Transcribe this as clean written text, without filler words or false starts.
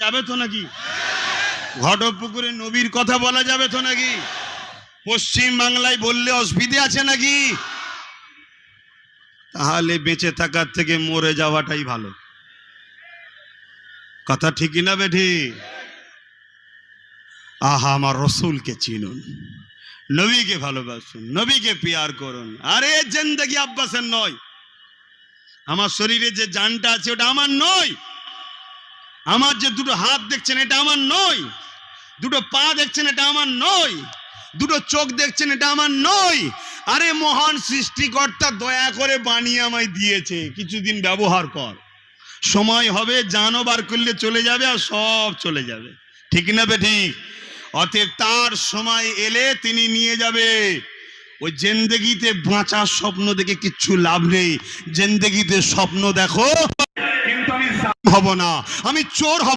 যাবে তো নাকি? ঘটপুকুরে নবীর কথা বলা যাবে তো নাকি? পশ্চিম বাংলায় বললে অসুবিধে আছে নাকি? তাহলে বেঁচে থাকার থেকে মরে যাওয়াটাই ভালো। কথা ঠিক না বেঠি? আহা, আমার রসুলকে চিনুন, নবীকে ভালোবাসুন, নবীকে পিয়ার করুন। আরে জিন্দেগি আব্বাসের নয়। আমার শরীরে যে জানটা আছে ওটা আমার নয়। আমার যে দুটো হাত দেখছেন এটা আমার নয়। দুটো পা দেখছেন এটা আমার নয়। দুটো চোখ দেখছেন এটা আমার নয়। আরে মহান সৃষ্টিকর্তা দয়া করে বানিয়ে আমায় দিয়েছে, কিছুদিন ব্যবহার কর, সময় হবে জানও বার করলে চলে যাবে, আর সব চলে যাবে। ঠিক না বেঠিক? অতএব তার সময় এলে তিনি নিয়ে যাবে। ওই জিন্দেগিতে বাঁচার স্বপ্ন দেখে কিচ্ছু লাভ নেই। জিন্দেগিতে স্বপ্ন দেখো, কিন্তু আমি হব না, আমি চোর হব।